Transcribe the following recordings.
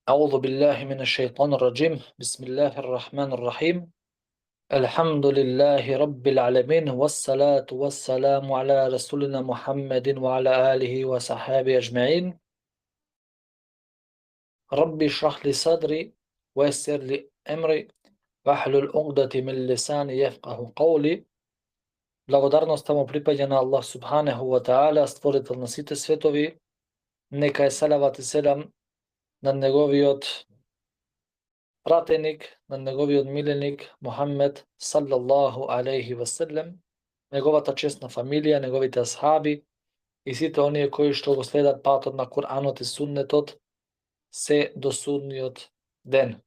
أعوذ بالله من الشيطان الرجيم بسم الله الرحمن الرحيم الحمد لله رب العالمين والصلاة والسلام على رسولنا محمد وعلى آله وصحبه أجمعين ربي اشرح لي صدري ويسر لي أمري واحلل عقدة من لساني يفقه قولي. Благодарноста му припаѓа на Аллах субханеху ва таала, створител на сите светови. Нека е салават и селам на неговиот пратеник, на неговиот миленик Мухаммед саллаллаху алейхи ва селем, неговата чесна фамилија, неговите асхаби и сите оние кои што го следат патот на Куранот и Суннетот се до судниот ден.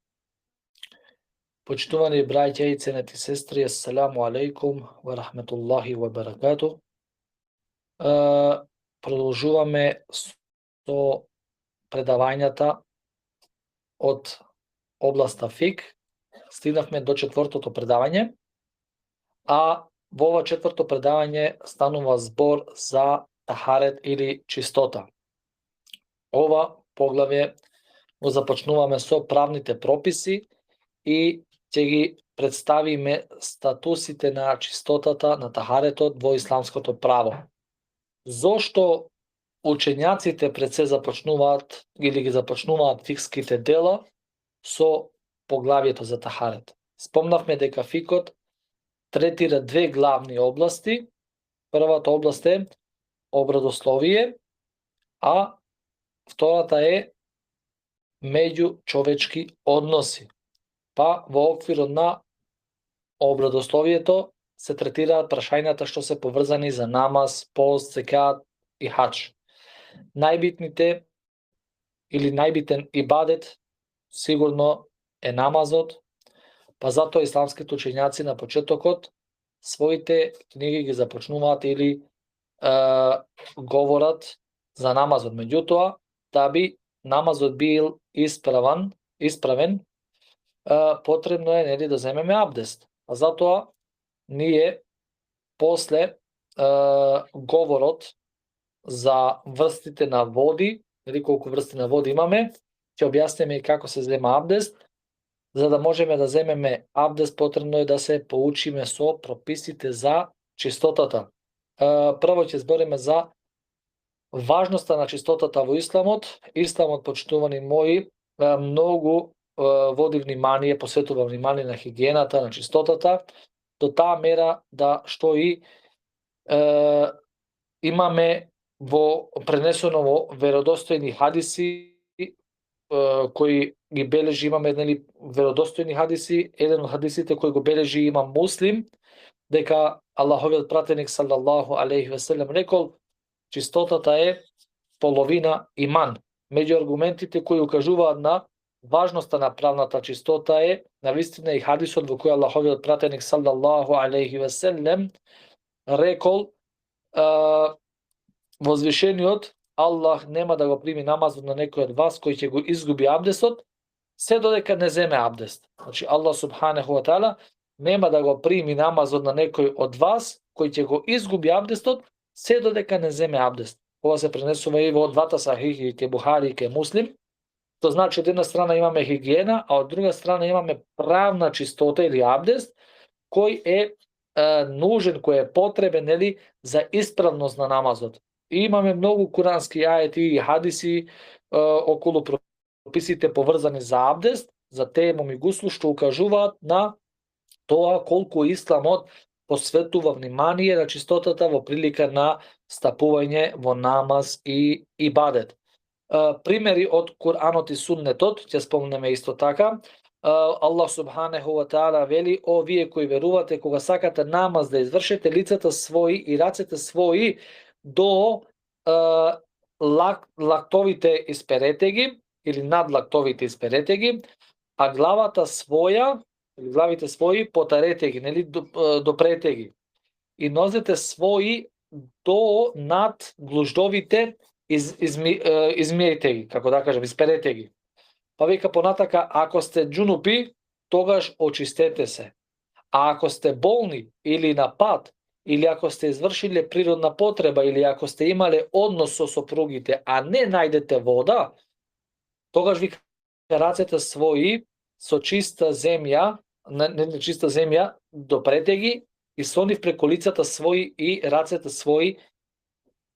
Почитувани браќа и ценети сестри, ассаламу алейкум ва рахметуллахи ва баракату. Продолжуваме со предавањата од областа фик. Стигнавме до четвртото предавање, а во ова четврто предавање станува збор за тахарет или чистота. Ова поглавје го започнуваме со правните прописи и ќе ги представиме статусите на чистотата, на тахаретот во исламското право. Зошто учењаците пред се започнуваат или ги започнуваат фикските дела со поглавието за тахарет? Спомнавме дека фикот третира две главни области. Првата област е обрадословие, а втората е меѓучовечки односи. Па во оквирот на обрадословието се третираат прашањата што се поврзани за намаз, пост, зекат и хаџ. Најбитните или најбитен ибадет сигурно е намазот, па затоа исламските учењаци на почетокот своите книги ги започнуваат или говорат за намазот. Меѓутоа, да би намазот бил исправен, потребно е да земеме абдест. А затоа ние после говорот за врстите на води, или колку врсти на води имаме, ќе објасниме и како се зема абдест. За да можеме да земеме абдест, потребно е да се поучиме со прописите за чистотата. Прво ќе збориме за важноста на чистотата во исламот. Исламот, почитувани мои, многу води внимание, посветува внимание на хигиената, на чистотата, до таа мера да што и имаме пренесено во веродостојни хадиси кои ги бележи, имаме веродостојни хадиси. Еден од хадисите кој го бележи имам Муслим, дека Аллаховиот пратеник саллаллаху алейхи ва селем рекол: чистотата е половина иман. Меѓу аргументите кои укажуваат на важноста на правната чистота е навистина и хадисот во кој Аллаховиот пратеник саллаллаху алейхи ва селем рекол: возвишениот Аллах нема да го прими намазот на некој од вас кој ќе го изгуби абдестот, се додека не земе абдест. Значи Аллах субханеху ва таала нема да го прими намазот на некој од вас кој ќе го изгуби абдестот, се додека не земе абдест. Ова се пренесува и во двата сахихи, ке Бухари и ке Муслим. Тоа значи од една страна имаме хигиена, а од друга страна имаме правна чистота или абдест, кој е нужен, кој е потребен за исправност на намазот. И имаме многу курански ајети и хадиси околу прописите поврзани за абдест, за теемом и гуслу, што укажуваат на тоа колку исламот посветува внимание на чистотата во прилика на стапување во намаз и ибадет. Примери од Куранот и Суннетот ќе спомнеме исто така. Аллах субханеху ва таала вели: о вие кои верувате, кога сакате намаз да извршите, лицата своји и рацете своји до лактовите исперете ги, или над лактовите исперете ги, а главите своји потарете ги, допрете ги, и нозете своји до над глуждовите измиете ги, како да кажем, исперете ги. Па вика понатака: ако сте џунупи, тогаш очистете се. А ако сте болни или на пат, или ако сте извршиле природна потреба, или ако сте имале однос со сопругите, а не најдете вода, тогаш вика рацете своји со чиста земја, не чиста земја, допрете ги и со нив преку лицата своји и рацете своји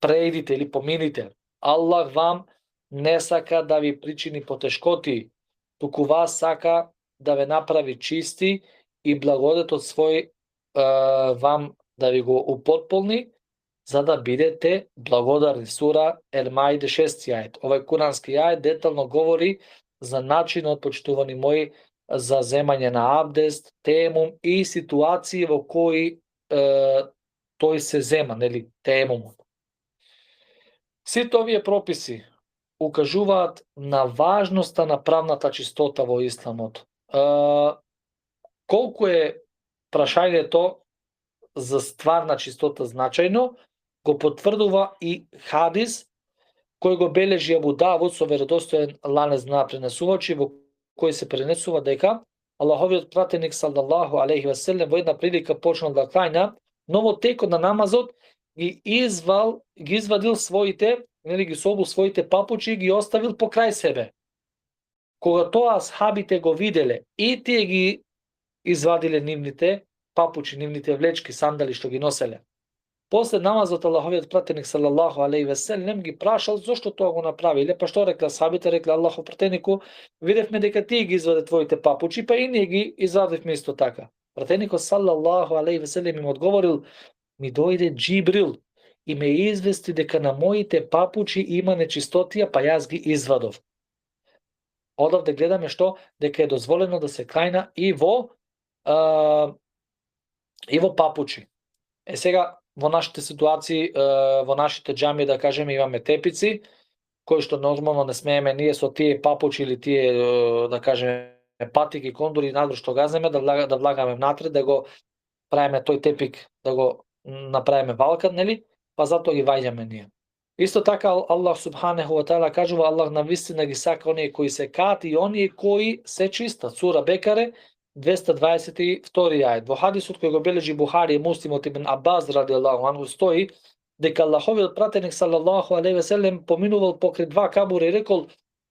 преидите или помините. Аллах вам не сака да ви причини потешкоти, туку вас сака да ве направи чисти и благодетот свој вам да ви го употполни, за да бидете благодарни. Сура Ел-Маиде 6 ајет. Овој курански ајет детално говори за начинот, почитувани мои, за земање на абдест, темум и ситуации во кои тој се зема, нели, темумот. Сите овие прописи укажуваат на важноста на правната чистота во исламот. Колку е прашањето за стварна чистота значајно, го потврдува и хадис кој го бележи Абу Давуд со веродостоен ланец на пренесувачи, во кој се пренесува дека Аллаховиот пратеник салаллаху алейхи ве селем во една прилика почнал да клања, но во текот на намазот ги извадил своите, нели ги собул своите папучи и ги оставил покрај себе. Кога тоа асхабите го виделе и тие ги извадиле нивните папучи, нивните влечки, сандали што ги носеле. После намазот Аллаховиот пратеник салаллаху алейхи ве селем ги прашал зошто тоа го направиле, па што рекла асхабите, рекла Аллахов пратенику, видевме дека тие ги изваде твоите папучи, па и ние ги извадивме исто така. Пратеникот салаллаху алейхи ве селем им одговорил: ми дојде Џибрил и ме извести дека на моите папучи има нечистотија, па јас ги извадов. Одавде гледаме што дека е дозволено да се клајна и во папучи. Сега во нашите ситуации, во нашите џами, да кажеме, имаме тепици кои што нормално не смееме ние со тие папучи или тие, да кажеме, патики, кондури надвор што газеме да влагаме внатре, да го правиме тој тепик, да го направиме балкан, нели? Па затоа ги ваѓаме ние. Исто така Аллах субханеху ва таала кажува, Аллах навистина ги сака оние кои се каат и оние кои се чистат. Сура Бекаре 222 ајет. Во хадисот кој го бележи Бухари и Муслим од Ибн Аббас радијаллаху анху стои дека Аллаховиот пратеник салаллаху алейхи ве селем поминувал покрај два кабура и рекол: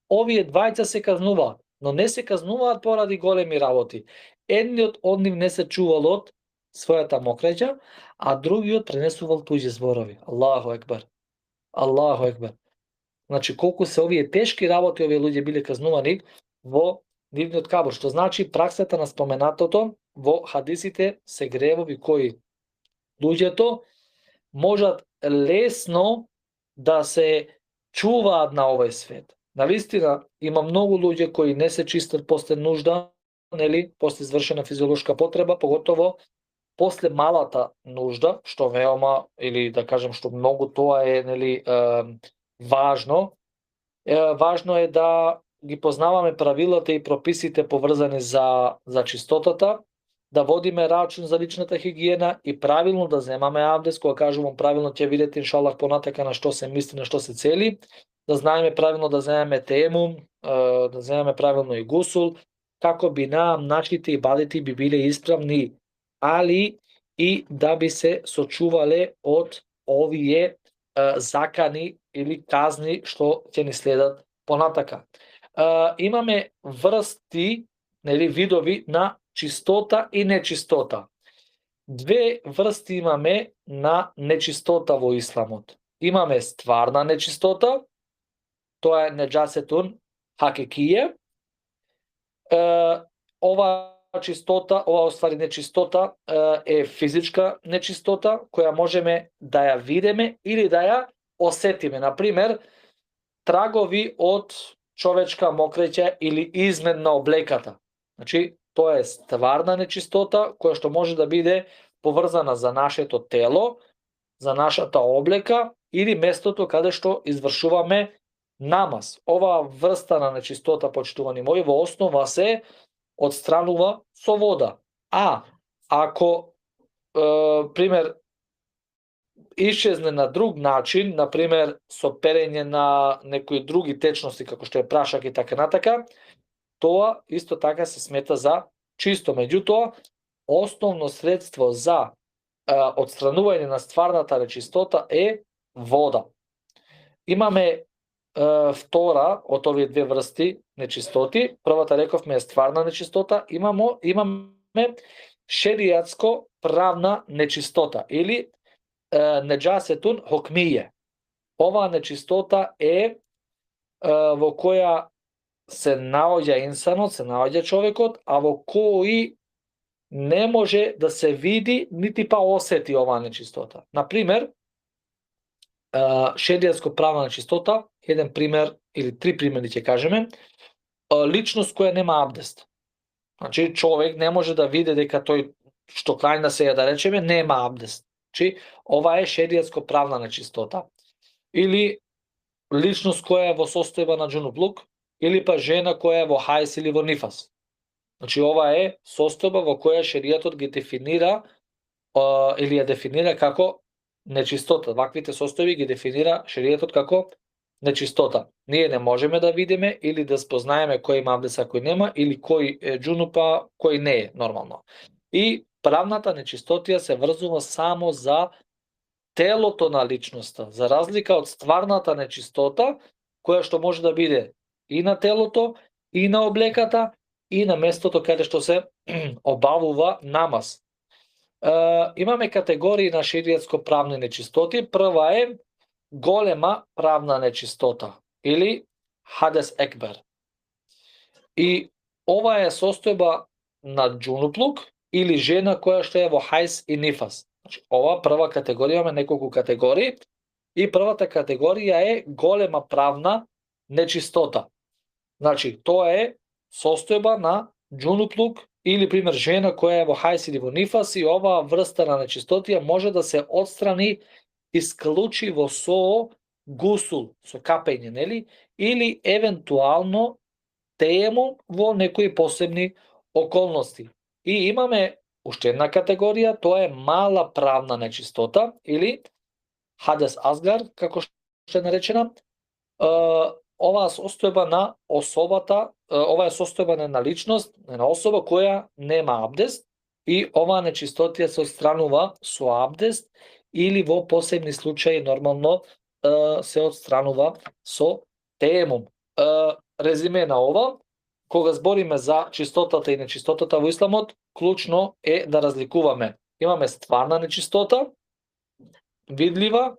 овие двајца се казнуваат, но не се казнуваат поради големи работи. Едниот од нив не се чувал од својата мокреđа, а другиот пренесувал туѓи зборови. Аллаху екбар. Аллаху екбар. Значи колку се овие тешки работи овие луѓе биле казнувани во нивниот кабур, што значи праксата на споменатото во хадисите се гревови кои луѓето можат лесно да се чуваат на овој свет. Навистина има многу луѓе кои не се чистат после нужда, нели, после извршена физиолошка потреба, поготово после малата нужда, што веома, или да кажем што многу тоа е, нели, важно. Важно е да ги познаваме правилата и прописите поврзани за чистотата, да водиме рачун за личната хигиена и правилно да земаме абдест. Кога кажувам правилно, ќе видите иншаллах понатака на што се мисли, на што се цели, да знаеме правилно да земаме темум, да земаме правилно и гусул, како би нашите ибадети би биле исправни, али и да би се сочувале од овие закани или казни што ќе ни следат понатака. Имаме врсти, нели, видови на чистота и нечистота. Две врсти имаме на нечистота во исламот. Имаме стварна нечистота, тоа е неџасетун хакекие. Ова чистота, ова оствари нечистота е физичка нечистота која можеме да ја видиме или да ја осетиме. Например, трагови од човечка мокреќа или измет на облеката. Значи, тоа е стварна нечистота која што може да биде поврзана за нашето тело, за нашата облека или местото каде што извршуваме намаз. Оваа врста на нечистота, почитувани мои, во основа се отстранува со вода. А ако пример исчезне на друг начин, например со перење на некои други течности како што е прашак и така натака, тоа исто така се смета за чисто. Меѓутоа, основно средство за отстранување на стварната нечистота е вода. Имаме втора од овие две врсти нечистоти. Првата рековме е стварна нечистота, имаме шеријатско правна нечистота или неџасетун хокмије. Оваа нечистота е во која се наоѓа инсанот, се наоѓа човекот, а во кој не може да се види нити па осети оваа нечистота. Например, шеријатско правна нечистота, еден пример или три примери ќе кажеме, личност која нема абдест. Значи човек не може да види дека тој што клања се да речеме нема абдест. Значи ова е шеријатско правна нечистота. Или личност која е во состојба на џунуплук, или па жена која е во хајс или во нифас. Значи ова е состојба во која шеријатот ги дефинира или ја дефинира како нечистота. Ваквите состојби ги дефинира шеријатот како нечистота. Ние не можеме да видиме или да спознаеме кој има абдест, а кој нема, или кој е џунупа, кој не е нормално. И правната нечистотија се врзува само за телото на личноста, за разлика од стварната нечистота, која што може да биде и на телото, и на облеката, и на местото каде што се обавува намаз. Имаме категории на шеријатско правни нечистоти. Прва е голема правна нечистота или хадес екбер. И ова е состојба на џунуплук или жена која што е во хајс и нифас. Значи, ова прва категорија, имаме неколку категории, и првата категорија е голема правна нечистота. Значи, тоа е состојба на џунуплук или пример жена која е во хајс или во нифас, и оваа врста на нечистотија може да се отстрани исклучиво со гусул, со капење, нели? Или евентуално теемум во некои посебни околности. И имаме уште една категорија, тоа е мала правна нечистота или хадес азгар, како што е наречена. Оваа состојба на особата, ова е состојба на личност, на особа која нема абдест, и оваа нечистотија се отстранува со абдест или во посебни случаи нормално се отстранува со теемум. Резиме на ова, кога збориме за чистотата и нечистотата во исламот, клучно е да разликуваме. Имаме стварна нечистота, видлива,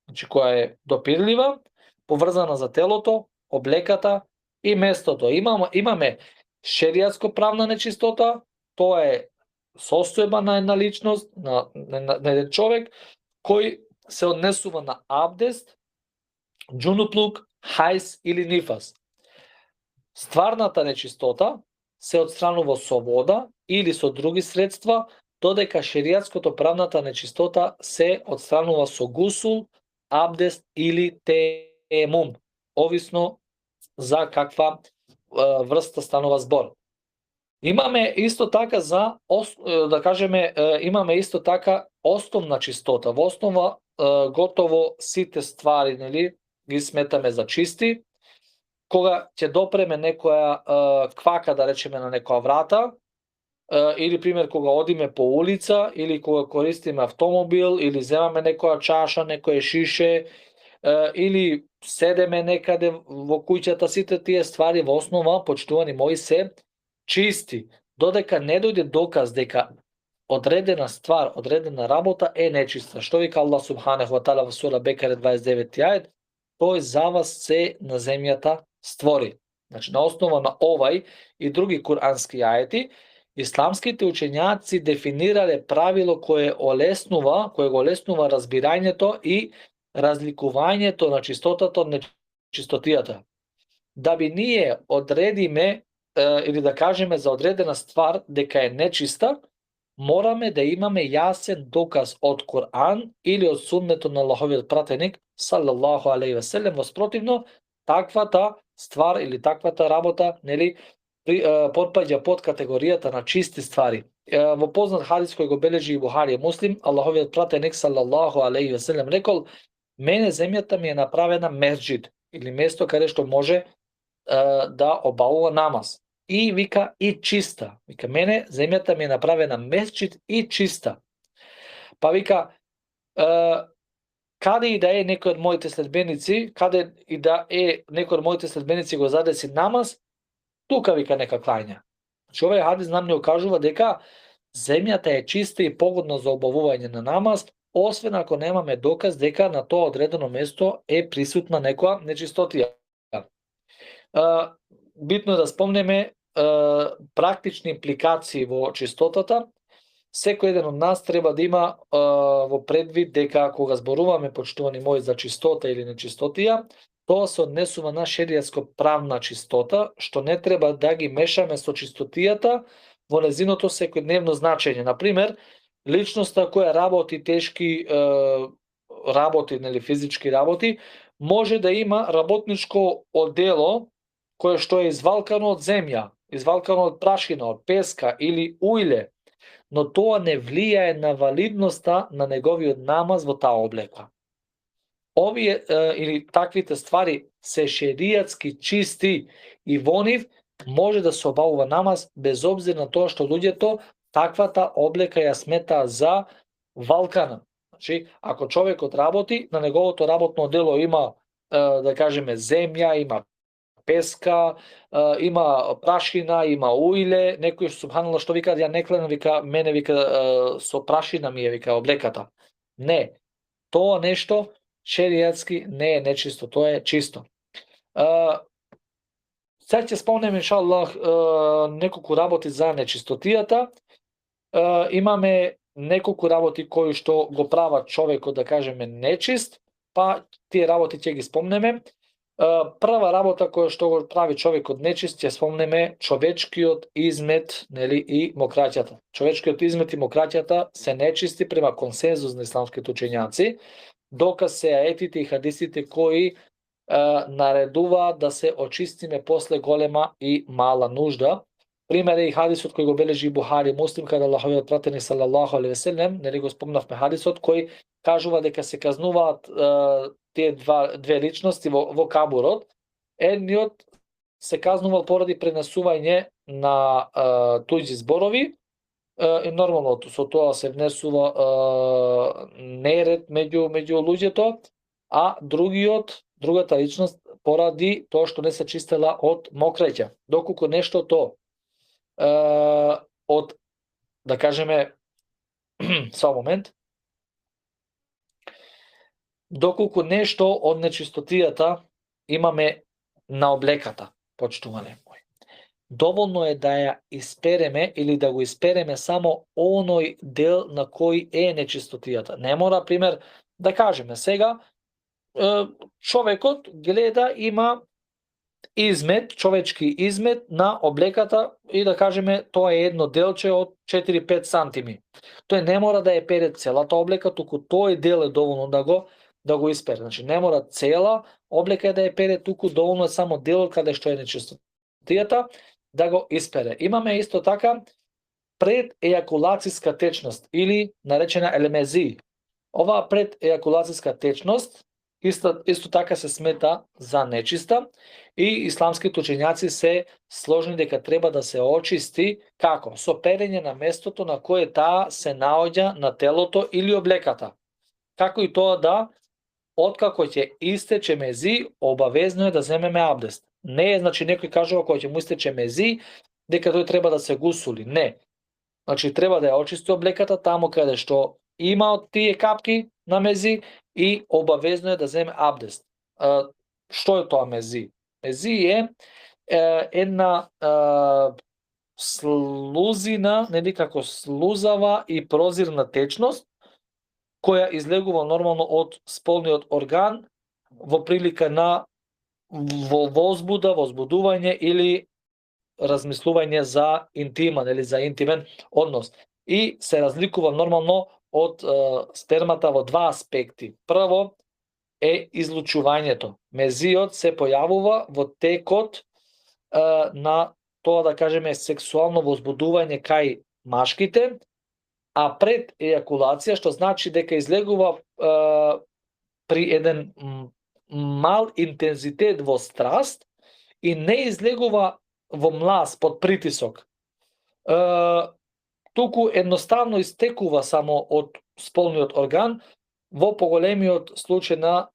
значи која е допирлива, поврзана за телото, облеката и местото. Имаме шеријатско правна нечистота, тоа е состојба на една личност, на еден човек, кој се однесува на абдест, џунуплук, хајс или нифас. Стварната нечистота се отстранува со вода или со други средства, додека шеријатското правната нечистота се отстранува со гусул, абдест или теемум, овисно за каква врста станува збор. Имаме исто така да кажеме, имаме исто така основна чистота. Во основа готово сите ствари, нели, ги сметаме за чисти. Кога ќе допреме некоја квака, да речеме, на некоја врата, или пример кога одиме по улица, или кога користиме автомобил, или земаме некоја чаша, некоја шише, или седеме некаде во куќата, сите тие ствари во основа, почитувани мои, се чисти, додека не дојде доказ дека одредена ствар, одредена работа е нечиста. Што вика Аллах субханаху ва таала во сура Бекаре 29 ајет, тој за вас се на земјата створи. Значи, на основа на овај и други курански ајети, исламските учењаци дефинирале правило кое го олеснува разбирањето и разликувањето на чистотата од нечистотијата. Да би ние одредиме или да кажеме за одредена ствар дека е нечиста, мораме да имаме јасен доказ од Куран или од суннето на Аллаховиот пратеник салаллаху алейхи ве селем. Воспротивно, таквата ствар или таквата работа, нели, потпаѓа под категоријата на чисти ствари. Во познат хадис кој го бележи и Бухари и Муслим, Аллаховиот пратеник салаллаху алейхи ве селем рекол: мене земјата ми е направена месџид или место каде што може да обавува намаз. И вика и чиста. Вика мене земјата ми е направена месџид и чиста. Па вика каде и да е некој од моите следбеници, каде и да е некој од моите следбеници го задеси намаз, тука вика нека клања. Значи овој хадис нам не окажува дека земјата е чиста и погодна за обавување на намаз, освен ако немаме доказ дека на тоа одредено место е присутна некоја нечистотија. Битно е да спомнеме практични импликации во чистотата. Секој еден од нас треба да има во предвид дека кога зборуваме, почитувани мои, за чистота или нечистотија, тоа се однесува на шеријатско правна чистота, што не треба да ги мешаме со чистотијата во незиното секојдневно значење. Например, личноста која работи тешки работи, нели физички работи, може да има работничко одело кое што е извалкано од земја, извалкано од прашина, од песка или уиле, но тоа не влијае на валидноста на неговиот намаз во таа облека. Овие или таквите ствари се шеријатски чисти и во нив може да се обавува намаз без обзир на тоа што луѓето таквата облека ја смета за валкана. Значи, ако човекот работи, на неговото работно дело има, да кажеме, земја, има песка, има прашина, има уиле, некој субханаллах што вика ја не кланам, вика мене вика со прашина ми е вика облеката. Не. Тоа нешто шеријатски не е нечисто, тоа е чисто. Сега ќе спомнем иншаллах неколку работи за нечистотијата. Имаме неколку работи кои што го прават човекот, да кажеме, нечист, па тие работи ќе ги спомнеме. Прва работа која што го прави човекот нечист, ќе спомнеме човечкиот измет, нели, и мокраќата. Човечкиот измет и мокраќата се нечисти према консензус на исламските учењаци, доказ се аетите и хадисите кои наредуваат да се очистиме после голема и мала нужда. Пример е и хадисот кој го бележи Бухари Муслим, каде Аллаховиот пратеник салаллаху алейхи ве селем, нели го спомнавме хадисот кој кажува дека се казнуваат тие две личности во кабурот. Едниот се казнувал поради пренесување на туѓи зборови, и нормално со тоа се внесува неред меѓу луѓето, а другата личност поради тоа што не се чистела од мокраќа. Доколку нештото од, да кажеме, само момент, доколку нешто од нечистотијата имаме на облеката, почитувани мои, доволно е да ја испереме или да го испереме само оној дел на кој е нечистотијата. Не мора, пример, да кажеме сега, човекот гледа, има измет, човечки измет на облеката и да кажеме тоа е едно делче од 4-5 сантими. Тој не мора да ја пере целата облека, туку тој дел е доволно да го испере. Значи не мора цела облека да ја пере, туку доволно е само делот каде што е нечистотијата да го испере. Имаме исто така предејакулацијска течност или наречена елемези. Оваа предејакулацијска течност исто така се смета за нечиста и исламските учењаци се сложни дека треба да се очисти како? Со перење на местото на кое таа се наоѓа на телото или облеката. Како и тоа да, откако ќе истече мези, обавезно е да земеме абдест. Не е, значи, некој кажува кога ќе му истече мези, дека тој треба да се гусули. Не. Значи, треба да ја очисти облеката таму каде што има од тие капки на мези и обавезно е да земе абдест. Што е тоа мези? Мези е една слузина, нели како слузава и прозирна течност, која излегува нормално од сполниот орган во прилика на возбуда, возбудување или размислување за интимен или за интимен однос. И се разликува нормално од спермата во два аспекти. Прво е излучувањето. Мезиот се појавува во текот на тоа, да кажеме, сексуално возбудување кај машките, а пред ејакулација, што значи дека излегува при еден мал интензитет во страст и не излегува во млаз под притисок. Туку едноставно истекува само од сполниот орган, Во поголемиот случај на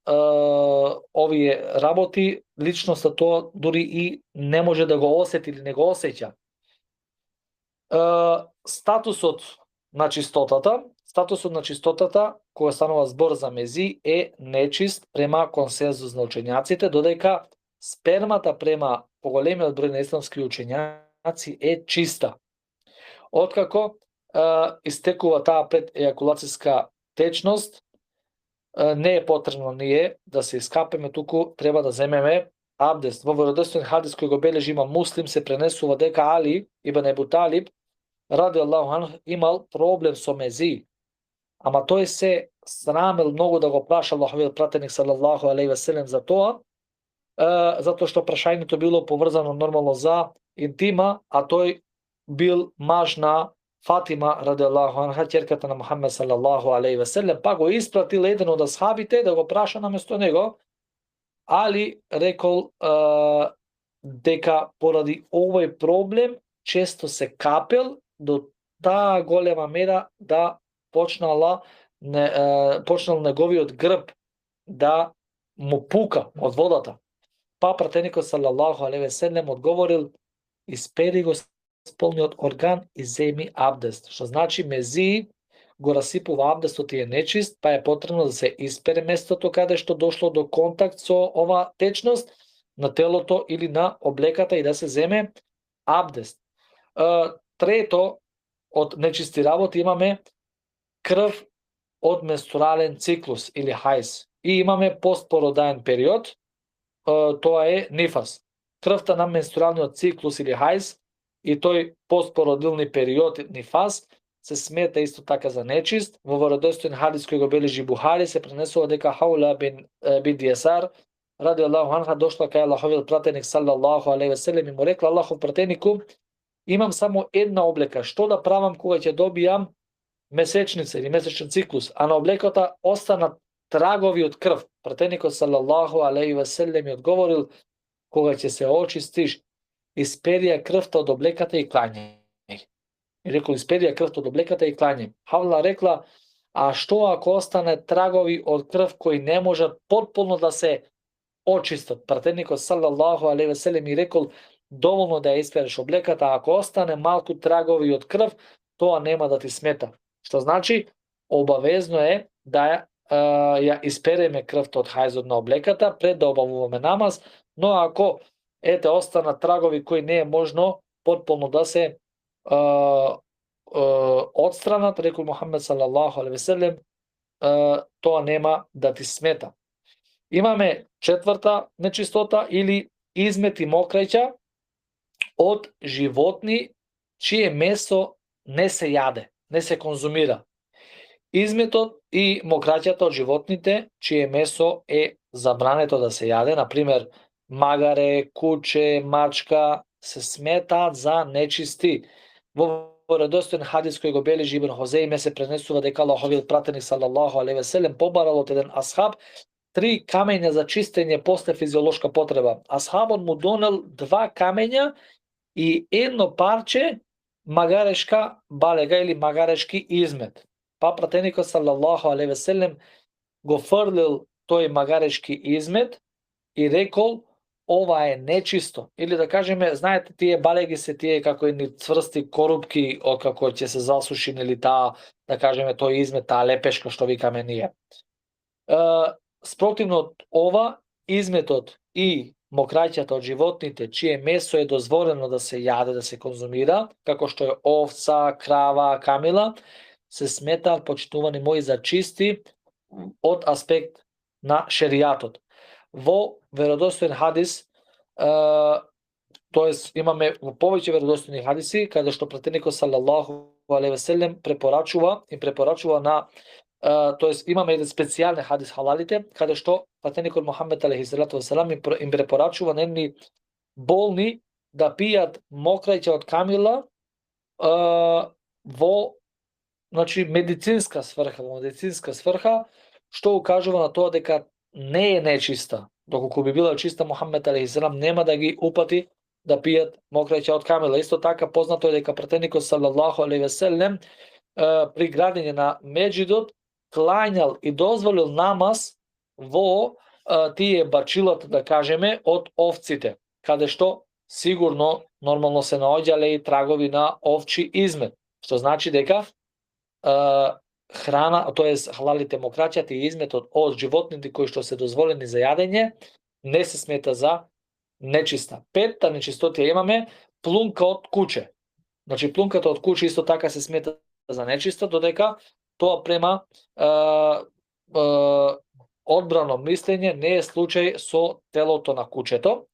овие работи, личноста тоа дури и не може да го осети или не го осеќа. Статусот на чистотата, кога станува збор за мези, е нечист према консензус на учењаците, додека спермата према поголемиот број на исламски учењаци е чиста. Откако истекува таа предејакулацијска течност, не е потребно ние да се искапеме, туку треба да земеме абдест. Во веродостоен хадис кој го бележи има Муслим се пренесува дека Али ибн Ебу Талиб ради Аллаху анху имал проблем со мези, ама тој се срамел многу да го праша Аллаховиот пратеник салаллаху алейхи ве селем за тоа, затоа што прашањето било поврзано нормално за интима, а тој бил маж на Фатима ради Аллаху анха, ќерката на Мухамед салаллаху алейхи ве селем, па го испратил еден од асхабите да го праша наместо него. Али рекол дека поради овој проблем често се капел до таа голема мера да почнал неговиот грб да му пука од водата. Па пратеникот салаллаху алейхи ве селем одговорил: испери го сполниот орган и земи абдест. Што значи мези го расипува абдестот и е нечист, па е потребно да се испере местото каде што дошло до контакт со ова течност на телото или на облеката и да се земе абдест. Трето, од нечисти работи имаме крв од менструален циклус или хајс. И имаме постпородаен период, тоа е нифас. Крвта на менструалниот циклус или хајс и тој постпородилни период нифас се смета исто така за нечист. Во веродостоен хадис кој го бележи Бухари се пренесува дека Хаула бин Дијасар ради Аллаху анха дошла кај Аллаховиот пратеник салаллаху алейхи ве селем и му рекла: Аллахов пратенику, имам само една облека, што да правам кога ќе добијам месечница или месечен циклус, а на облеката останат трагови од крв. Пратеникот салаллаху алейхи ве селем ми одговорил: кога ќе се очистиш, исперија крвта од облеката и клањај. И рекол: исперија крвта од облеката и клањај. Хавла рекла: а што ако остане трагови од крв кои не можат потполно да се очистат? Пратеникот салаллаху алейхи ве селем ми рекол: доволно да ја испереш облеката, а ако остане малку трагови од крв, тоа нема да ти смета. Што значи обавезно е да ја испереме крвта од хајзот на облеката пред да обавуваме намаз, но ако останат трагови кои не е можно потполно да се одстранат, рекол Мухамед салаллаху алейхи ве селем, тоа нема да ти смета. Имаме четврта нечистота или измет и мокрајќа од животни чие месо не се јаде, не се конзумира. Изметот и мокраќата од животните чие месо е забрането да се јаде, например магаре, куче, мачка, се сметаат за нечисти. Во веродостоен хадис кој го бележи Ибн Хузейме се пренесува дека Аллаховиот пратеник салаллаху алейхи ве селем побарал од еден асхаб 3 камења за чистење после физиолошка потреба. Асхабот му донел 2 камења и едно парче магарешка балега или магарешки измет. Па пратеникот салаллаху алейхи ве селем го фрлил тој магарешки измет и рекол: ова е нечисто. Или да кажеме, знаете, тие балеги се тие како едни цврсти корупки од како ќе се засуши или таа, да кажеме, тој измет, таа лепешка што викаме ние. Спротивно од ова, изметот и мокраќата од животните чие месо е дозволено да се јаде, да се конзумира, како што е овца, крава, камила, се сметаат, почитувани мои, за чисти од аспект на шеријатот. Во веродостоен хадис, тоест имаме во повеќе веродостојни хадиси каде што пратеникот салаллаху алейхи ве селем препорачува на тоест имаме еден специјален хадис халалите каде што пратеникот Мухамед алейхи салату ве селам им препорачува на едни болни да пијат мокрајќа од камила во медицинска сврха, што укажува на тоа дека не е нечиста. Доколку би била чиста, Мухамед алейхи салам нема да ги упати да пијат мокрајќа од камила. Исто така познато е дека пратеникот салаллаху алейхи ве селем при градење на Меджидот клањал и дозволил намаз во тие бачилата, да кажеме, од овците, каде што сигурно нормално се наоѓале и трагови на овчи измет, што значи дека храна, тоест халалите мокраќата и изметот од животните кои што се дозволени за јадење не се смета за нечиста. Петта нечистотија имаме плунка од куче. Значи плунката од куче исто така се смета за нечиста, додека тоа према одбрано мислење не е случај со телото на кучето.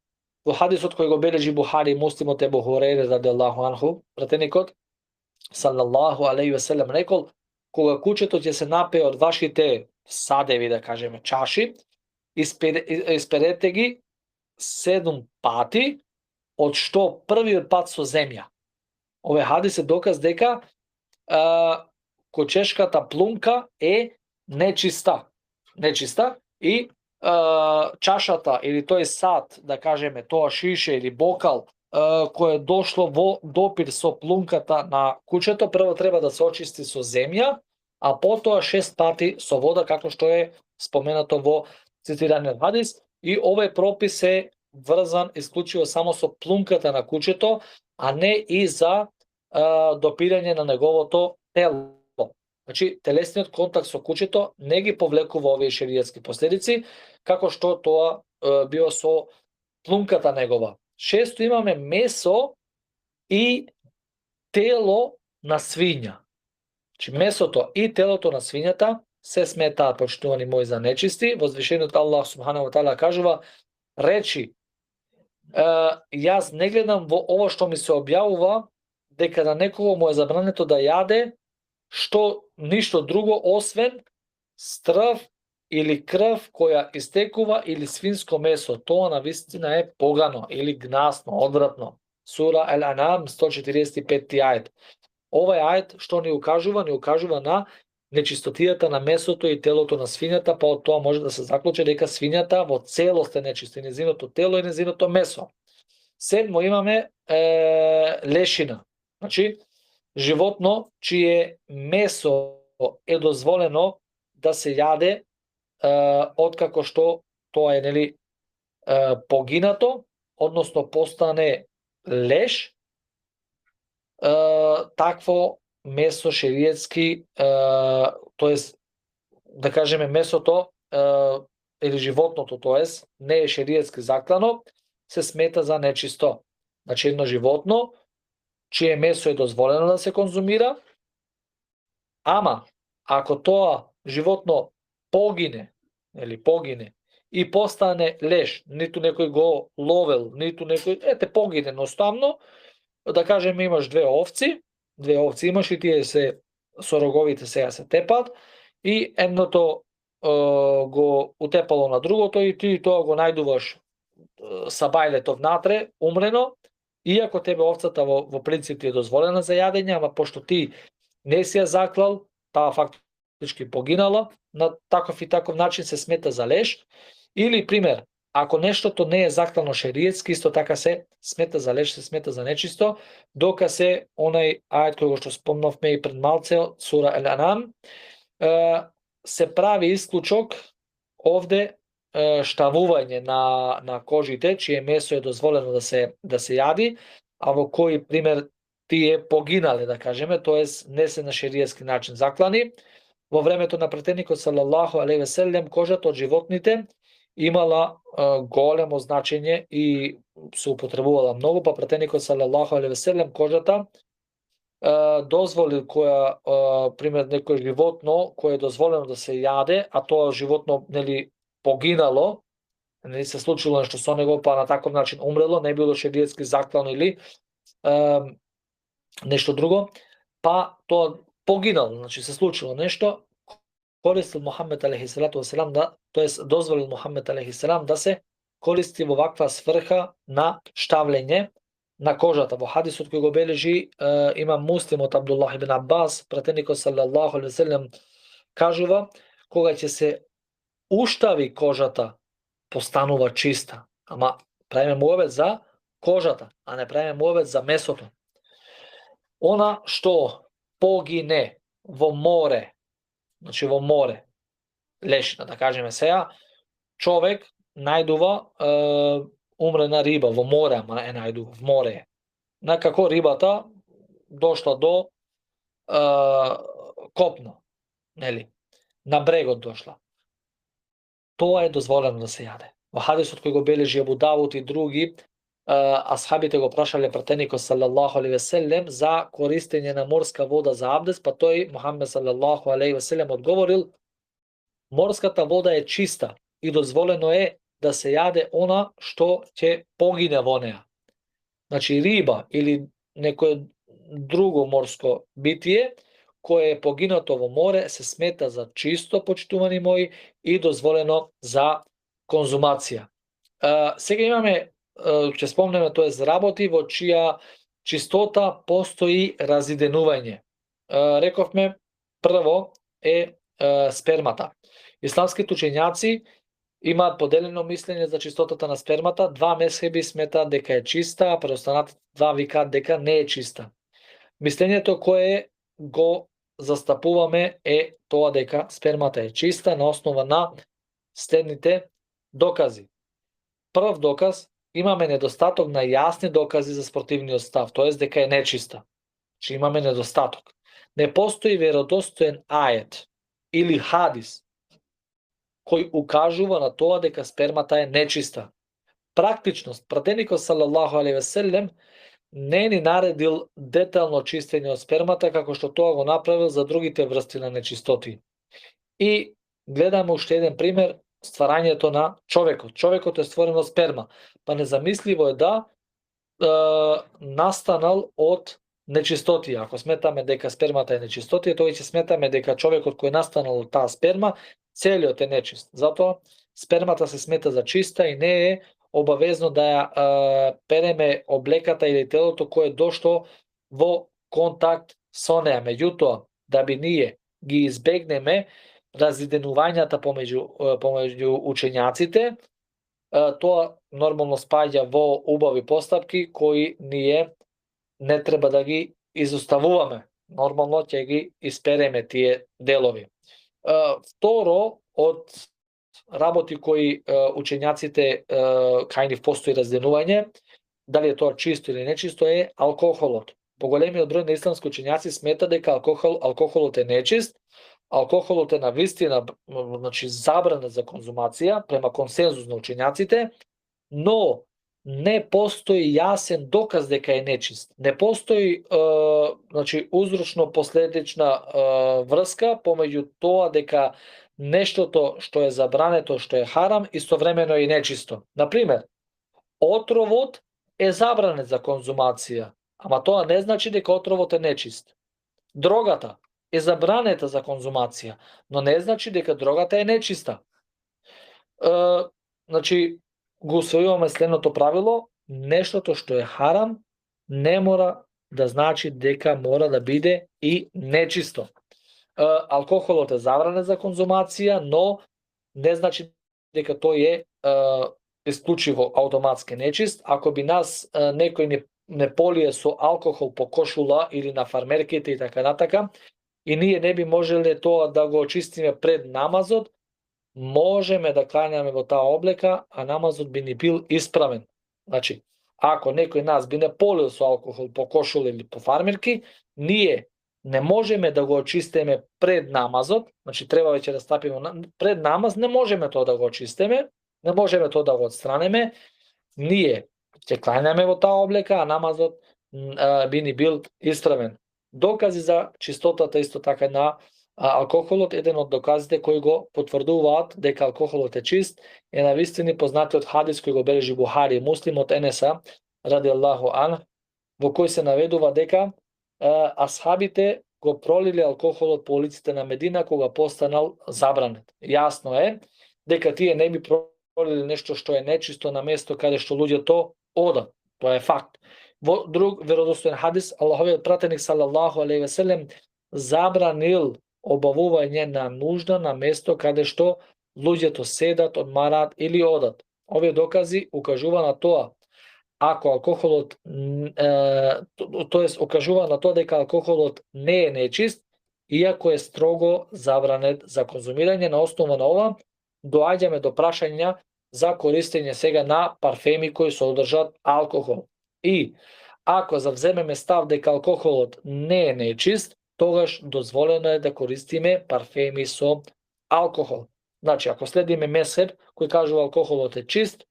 Во хадисот кој го бележи Бухари и Муслим од Ебу Хурейре раδιјаллаху анху, пратеникот салаллаху алейхи ве селем рекол: кога кучето ќе се напие од вашите садеви, да кажеме, чаши, исперете ги 7 пати, од што првиот пат со земја. Овој хадис е доказ дека кучешката плунка е нечиста и чашата или тој сад, да кажеме, тоа шише или бокал кој е дошло во допир со плунката на кучето, прво треба да се очисти со земја, а потоа 6 пати со вода, како што е споменато во цитираниот хадис, и овој пропис е врзан исклучиво само со плунката на кучето, а не и за допирање на неговото тело. Значи, телесниот контакт со кучето не ги повлекува овие шеријатски последици, како што тоа био со плунката негова. Шесто имаме месо и тело на свиња. Значи, месото и телото на свињата се сметаат, почитувани мои, за нечисти. Возвишениот Аллах субханаху ва таала кажува: речи, јас не гледам во ова што ми се објавува дека на некого му е забрането да јаде што ништо друго освен стрв или крв која истекува или свинско месо. Тоа навистина е погано или гнасно, одвратно. Сура Ал-Анам 145 ајет. Овај ајет што ни укажува на нечистотијата на месото и телото на свињата, па од тоа може да се заклучи дека свињата во целост е нечиста, незиното тело и незиното месо. Седмо имаме лешина. Значи, животно чие месо е дозволено да се јаде откако што тоа е погинато, односно постане леш, такво месо шеријатски, тоест да кажеме месото или животното, тоест не е шеријатски заклано, се смета за нечисто. Значи едно животно чие месо е дозволено да се конзумира, ама ако тоа животно погине и постане леш, ниту некој го ловел, ниту некој, погине едноставно, да кажеме имаш две овци имаш и тие се со роговите сега се тепат и едното го утепало на другото и ти тоа го најдуваш са бајлето внатре, умрено, иако тебе овцата во принцип ти е дозволена за јадење, ама пошто ти не си ја заклал, таа фактички погинала, на таков и таков начин се смета за леш. Или пример, ако нештото не е заклано шеријатски, исто така се смета за леш, се смета за нечисто, дока онај ајет кој што спомнавме и пред малце, сура Ал-Анам, се прави исклучок овде штавување на кожите, чие месо е дозволено да се јади, а во кој пример тие погинале, да кажеме, тоест не се на шеријатски начин заклани. Во времето на пратеникот салаллаху алейхи ве селем кожата од животните имала големо значење и се употребувала многу, па пратеникот салаллаху алейхи ве селем кожата дозволил која пример некој животно кое е дозволено да се јаде, а тоа животно погинало, се случило нешто со него, па на таков начин умрело, не било шеријатски заклано или нешто друго, па тоа погинало, значи се случило нешто, користил Мухамед алейхи салату ва селам тоест дозволил Мухамед алейхи селам да се користи во ваква сврха на штавлење на кожата. Во хадисот кој го бележи има Муслим од Абдуллах ибн Аббас, пратеникот салаллаху алейхи ве селем кажува, кога ќе се уштави кожата, постанува чиста. Ама правиме муавет за кожата, а не правиме муавет за месото. Она што погине во море, значи во море, лешина, да кажеме сега, човек најдува умрена риба во море, ама е најдува во море. Како рибата дошла до копно, нели? На брегот дошла. Тоа е дозволено да се јаде. Во хадисот кој го бележи Абу Давуд и други, асхабите го прашале пратеникот салаллаху алейхи ве селем за користење на морска вода за абдест, па тој Мухамед салаллаху алейхи ве селем одговорил: морската вода е чиста и дозволено е да се јаде она што ќе погине во неа. Значи риба или некое друго морско битие кое е погинато во море се смета за чисто, почитувани мои, и дозволено за конзумација. Сега имаме, ќе спомнеме, тоа е работи во чија чистота постои разиденување. Рековме, прво е спермата. Исламските учењаци имаат поделено мислење за чистотата на спермата. Два мезхеби сметаат дека е чиста, а преостанатите два викаат дека не е чиста. Мислењето кое го застапуваме е тоа дека спермата е чиста на основа на следните докази. Прв доказ, имаме недостаток на јасни докази за спортивниот став, тоест дека е нечиста. Че имаме недостаток. Не постои веродостоен ајет или хадис кој укажува на тоа дека спермата е нечиста. Практичност, пратеникот салаллаху алейхи ве селем не ни наредил детално чистење од спермата како што тоа го направил за другите врсти на нечистоти. И гледаме уште еден пример, стварањето на човекот. Човекот е створен од сперма, па незамисливо е да настанал од нечистоти. Ако сметаме дека спермата е нечистоти, тој ќе сметаме дека човекот кој е настанал од таа сперма целиот е нечист. Затоа спермата се смета за чиста и не е обавезно да ја переме облеката или телото кое дошло во контакт со неа. Меѓутоа, да би ние ги избегнеме разиденувањата помеѓу учењаците, тоа нормално спаѓа во убави постапки кои ние не треба да ги изоставуваме. Нормално ќе ги испереме тие делови. Второ, од работи кои учењаците кај нив постои разденување, дали е тоа чисто или нечисто, е алкохолот. Поголемиот број на исламски учењаци смета дека алкохолот е нечист. Алкохолот е навистина, значи забрана за конзумација према консензус на учењаците, но не постои јасен доказ дека е нечист. Не постои значи узрочно-последична врска помеѓу тоа дека нештото што е забрането, што е харам, истовремено е нечисто. Например, отровот е забранет за конзумација, ама тоа не значи дека отровот е нечист. Дрогата е забранета за конзумација, но не значи дека дрогата е нечиста. Значи, го усвојуваме следното правило: нештото што е харам не мора да значи дека мора да биде и нечисто. Алкохолот е забранет за конзумација, но не значи дека тој е исклучиво автоматски нечист. Ако би нас некој не полие со алкохол по кошула или на фармерките и така натака, и ние не би можеле тоа да го очистиме пред намазот, можеме да кланяме во таа облека, а намазот би ни бил исправен. Значи, ако некој нас би не полил со алкохол по кошула или по фармерки, ние не можеме да го очистиме пред намазот, значи треба веќе да стапиме пред намаз, не можеме тоа да го очистиме, не можеме тоа да го отстранеме, ние ќе кланяме во таа облека, а намазот би ни бил исправен. Докази за чистотата исто така на алкохолот, еден од доказите кои го потврдуваат дека алкохолот е чист, е навистини познатиот хадис кој го бележи Бухари и Муслим од Енеса радијаллаху ан, во кој се наведува дека асхабите го пролиле алкохолот по улиците на Медина кога постанал забранет. Јасно е дека тие не би пролиле нешто што е нечисто на место каде што луѓето одат. Тоа е факт. Во друг веродостоен хадис, Аллаховиот пратеник салаллаху алейхи ве селем забранил обавување на нужда на место каде што луѓето седат, одмараат или одат. Овие докази укажува на тоа, ако алкохолот, тоест укажува на тоа дека алкохолот не е нечист иако е строго забранет за конзумирање. На основа на ова доаѓаме до прашања за користење сега на парфеми кои содржат алкохол. И ако завземеме став дека алкохолот не е нечист, тогаш дозволено е да користиме парфеми со алкохол. Значи, ако следиме мезхеб кој кажува алкохолот е чист,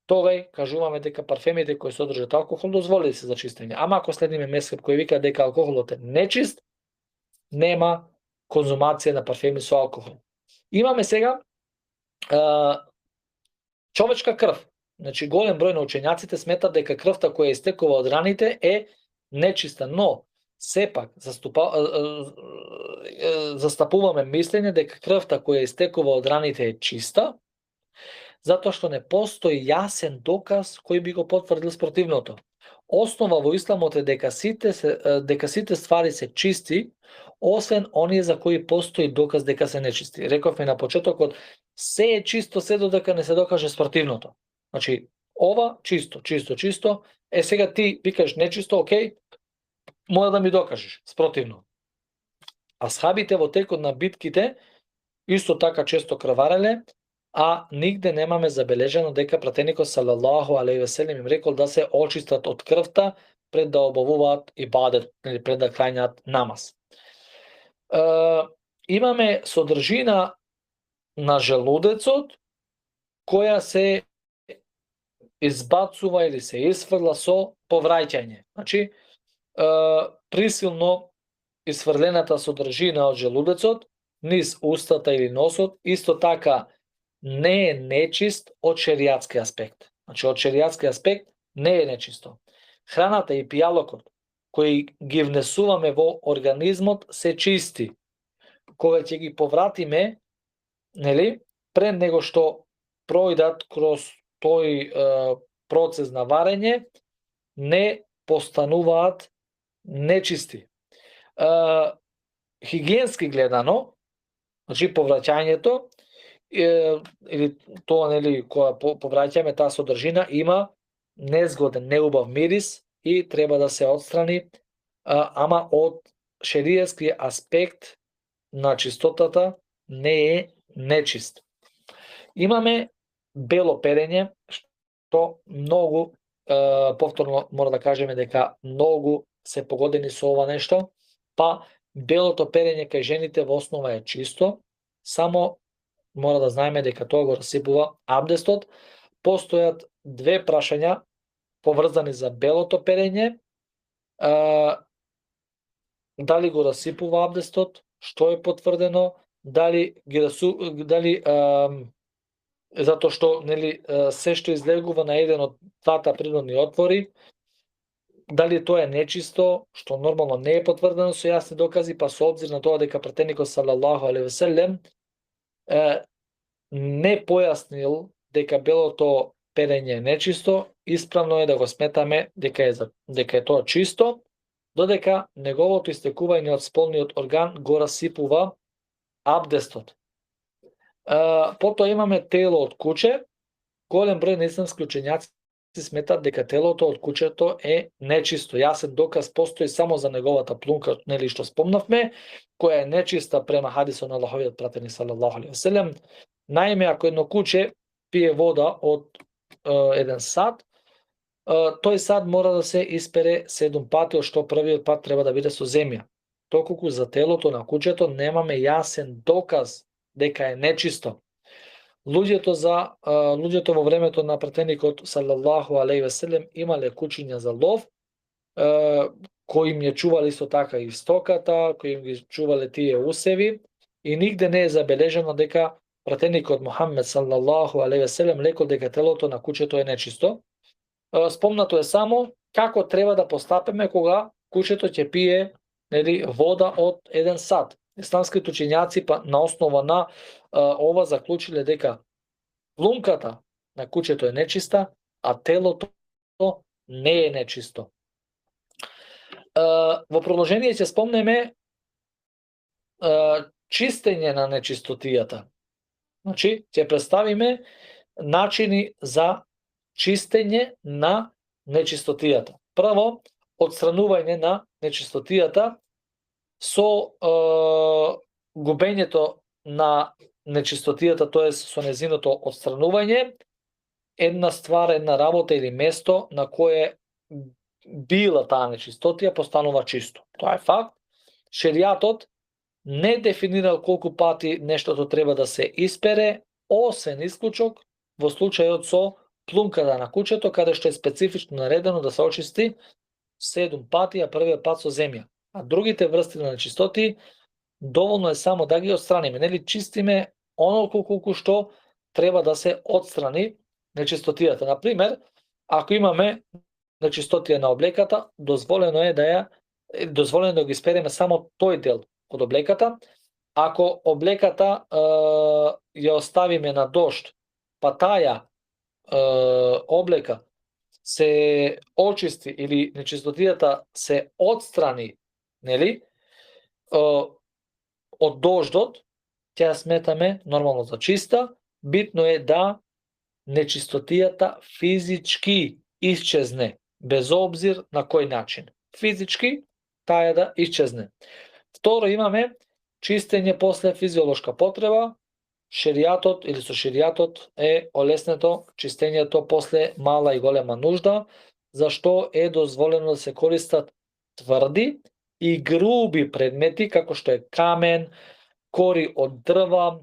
тогај кажуваме дека парфемите кои содржат алкохол дозволени се за чистење. Ама ако следиме мезхеб кој вика дека алкохолот е нечист, нема конзумација на парфеми со алкохол. Имаме сега човечка крв. Значи, голем број на учењаците сметат дека крвта која истекува од раните е нечиста, но сепак застапуваме мислење дека крвта која истекува од раните е чиста, затоа што не постои јасен доказ кој би го потврдил спротивното. Основа во исламот е дека сите ствари се чисти, освен оние за кои постои доказ дека се нечисти. Рековме на почетокот, се е чисто се додека не се докаже спротивното. Значи, ова чисто. Сега ти викаш нечисто, окей, мора да ми докажеш спротивно. Асхабите во текот на битките исто така често крвареле, а нигде немаме забележено дека пратеникот салаллаху алейхи ве селем им рекол да се очистат од крвта пред да обавуваат ибадет или пред да кланјаат намаз. Имаме содржина на желудецот која се избацува или се исфрла со повраќање. Значи, присилно исфрлената содржина од желудецот низ устата или носот исто така не е нечист од шеријатски аспект. Значи, од шеријатски аспект не е нечисто. Храната и пијалокот кои ги внесуваме во организмот се чисти. Кога ќе ги повратиме, нели, пред него што пројдат кроз тој процес на варење, не постануваат нечисти. Хигиенски гледано, значи повраќањето или тоа, нели, кога повраќаме таа содржина има незгоден, неубав мирис и треба да се отстрани, ама од шеријатски аспект на чистотата не е нечист. Имаме бело перење, што многу, повторно мора да кажеме дека многу се погодени со ова нешто, па белото перење кај жените во основа е чисто, само мора да знаеме дека тоа го расипува абдестот. Постојат две прашања поврзани за белото перење, дали го расипува абдестот, што е потврдено, дали затоа што, нели, се што излегува на еден од двата природни отвори, дали тоа е нечисто, што нормално не е потврдено со јасни докази, па со обзир на тоа дека пратеникот салаллаху алейхи ве селем не појаснил дека белото перење е нечисто, исправно е да го сметаме дека е тоа чисто, додека неговото истекување од сполниот орган го расипува абдестот. Потоа имаме тело од куче. Голем број на исламски учењаци сметат дека телото од кучето е нечисто. Јасен доказ постои само за неговата плунка, нели, што спомнавме, која е нечиста према хадисот на Аллаховиот пратеник салаллаху алейхи ве селем. Наиме, ако едно куче пие вода од еден сад, тој сад мора да се испере 7 пати, од што првиот пат треба да биде со земја. Токолку за телото на кучето немаме јасен доказ дека е нечисто. Луѓето во времето на пратеникот салаллаху алейхи ве селем имале кучиња за лов, кои им ја чувале исто така и стоката, кои им ги чувале тие усеви, и нигде не е забележено дека пратеникот Мухамед салаллаху алейхи ве селем рекол дека телото на кучето е нечисто. Спомнато е само како треба да постапиме кога кучето ќе пие, нели, вода од еден сад. Исламските учењаци па на основа на ова заклучиле дека плунката на кучето е нечиста, а телото не е нечисто. Во продолжение ќе спомнеме чистење на нечистотијата. Значи, ќе представиме начини за чистење на нечистотијата. Прво, отстранување на нечистотијата со губењето на нечистотијата, тоест со незиното отстранување, една ствар, една работа или место на кое била таа нечистотија постанува чисто. Тоа е факт. Шеријатот не дефинирал колку пати нештото треба да се испере, освен исклучок во случајот со плунката на куќето, каде што е специфично наредено да се очисти 7 пати, а првиот пат со земја. А другите врсти на нечистоти доволно е само да ги отстраниме, нели чистиме онолку колку што треба да се отстрани нечистотијата. Например, ако имаме нечистотија на облеката, дозволено е да ги испереме само тој дел од облеката. Ако облеката ја оставиме на дожд, па таа облека се очисти или нечистотијата се отстрани, нели, од дождот, ќе сметаме нормално за чиста. Битно е да нечистотијата физички исчезне, без обзир на кој начин. Физички таа да исчезне. Второ, имаме чистење после физиолошка потреба. Шеријатот или со шеријатот е олеснето чистењето после мала и голема нужда, зашто е дозволено да се користат тврди и груби предмети, како што е камен, кори од дрва,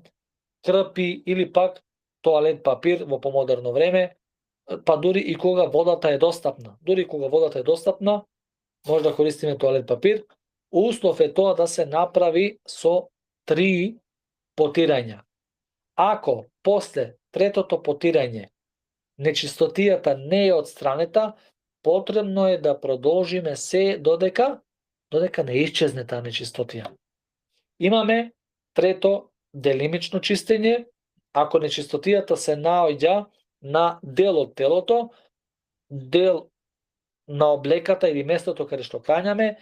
крпи или пак тоалет папир во помодерно време, па дури и кога водата е достапна. Дури кога водата е достапна, може да користиме тоалет папир. Услов е тоа да се направи со 3 потирања. Ако после третото потирање нечистотијата не е отстранета, потребно е да продолжиме се додека не исчезне таа нечистотија. Имаме трето делимично чистење. Ако нечистотијата се наоѓа на дел од телото, дел на облеката или местото каде што клањаме,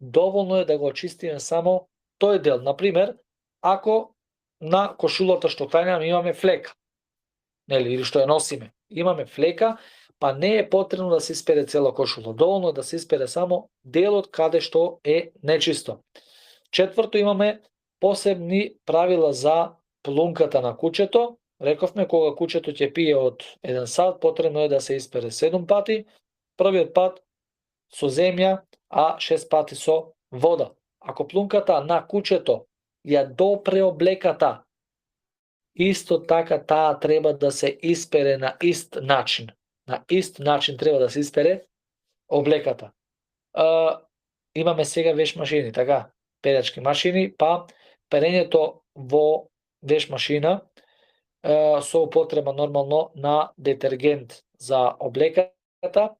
доволно е да го очистиме само тој дел. Например, ако на кошулата што клањаме имаме флека, нели, или што ја носиме, имаме флека, па не е потребно да се испере цела кошула, доволно е да се испере само делот каде што е нечисто. Четврто, имаме посебни правила за плунката на куќето. Рековме, кога куќето ќе пие од 1 сат, потребно е да се испере 7 пати, првиот пат со земја, а 6 пати со вода. Ако плунката на куќето ја допре облеката, исто така таа треба да се испере на ист начин. На ист начин треба да се испере облеката. Имаме сега веш машини, така, перачки машини, па перењето во веш машина со употреба нормално на детергент за облеката,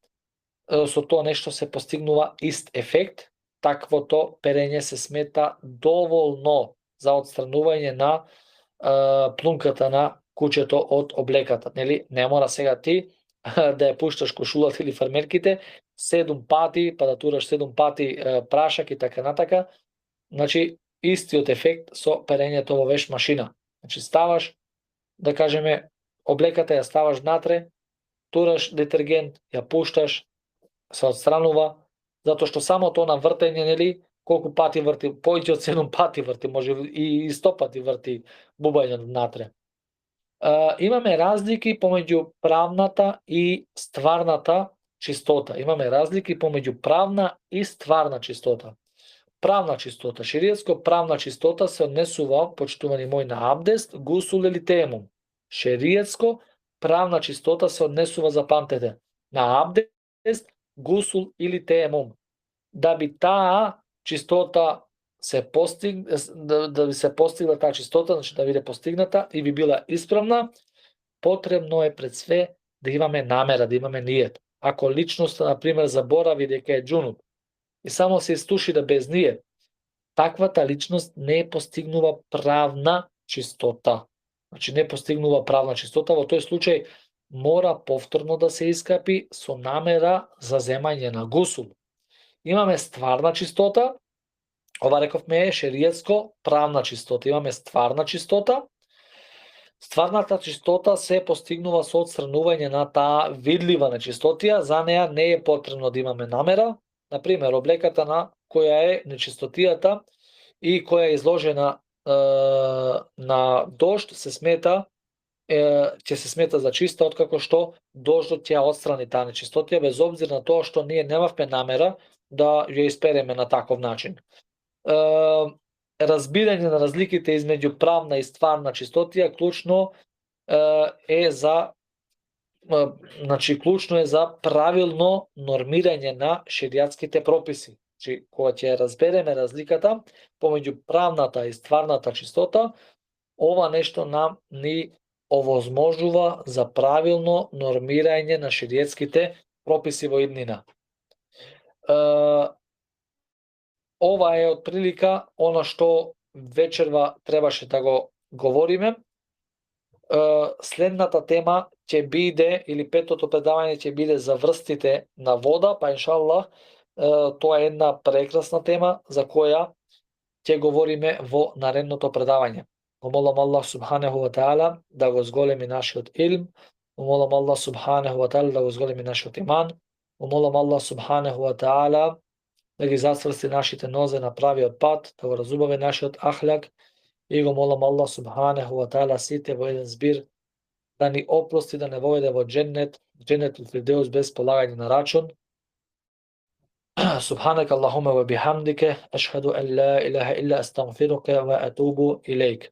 со тоа нешто се постигнува ист ефект. Таквото перење се смета доволно за отстранување на плунката на куќето од облеката. Нели, не мора сега ти да ја пушташ кошулата или фармерките 7 пати, па да тураш 7 пати прашак и така натака. Значи, истиот ефект со перењето во веш машина. Значи, ставаш, да кажеме, облеката ја ставаш натре, тураш детергент, ја пушташ, се отстранува, затоа што само тоа на вртење, нели, колку пати врти, повеќе од 7 пати врти, може и 100 пати врти бубањето натре. Имаме разлики помеѓу правната и стварната чистота. Имаме разлики помеѓу правна и стварна чистота. Правна чистота, шеријатско правна чистота се однесува, почитувани мој, на абдест, гусул или теемум. Шеријатско правна чистота се однесува, запамтете, на абдест, гусул или теемум. Да би таа чистота се да би се постигла таа чистота, значи да биде постигната и би била исправна, потребно е пред све да имаме намера, да имаме ниет. Ако личноста, например, заборави дека е џунуб и само се истуши да без ниет, таквата личност не постигнува правна чистота. Значи не постигнува правна чистота, во тој случај мора повторно да се искапи со намера за земање на гусул. Имаме стварна чистота, ова рековме е шеријатско правна чистота. Имаме стварна чистота. Стварната чистота се постигнува со отстранување на таа видлива нечистотија, за неа не е потребно да имаме намера. Например, облеката на која е нечистотијата и која е изложена на дожд, се смета ќе се смета за чиста, откако што дождот ќе отстрани таа нечистотија, без обзир на тоа што ние немавме намера да ја испереме на таков начин. Разбирање на разликите измеѓу правна и стварна чистотија клучно е за клучно е за правилно нормирање на шеријатските прописи. Значи, кога ќе разбереме разликата помеѓу правната и стварната чистота, ова нешто нам ни овозможува за правилно нормирање на шеријатските прописи во иднина. Ова е отприлика она што вечерва требаше да го говориме. Следната тема ќе биде, или петото предавање ќе биде за врстите на вода, па иншаллах тоа е една прекрасна тема за која ќе говориме во наредното предавање. Го молам Аллах субханеху ва таала да го зголеми нашиот илм, го молам Аллах субханеху ва таала да го зголеми нашиот иман, го молам Аллах субханеху ва таала да ги засврсти нашите нозе на правиот пат, да го разубави нашиот ахляк, и го молам Аллах субханеху ва таала сите во еден збир да ни опрости, да не воведе во дженнетул фирдеус без полагање на рачун. Субханак Аллахуме ва бихамдике, ашхаду ан ла илаха илла астагфирука ва атубу илейк.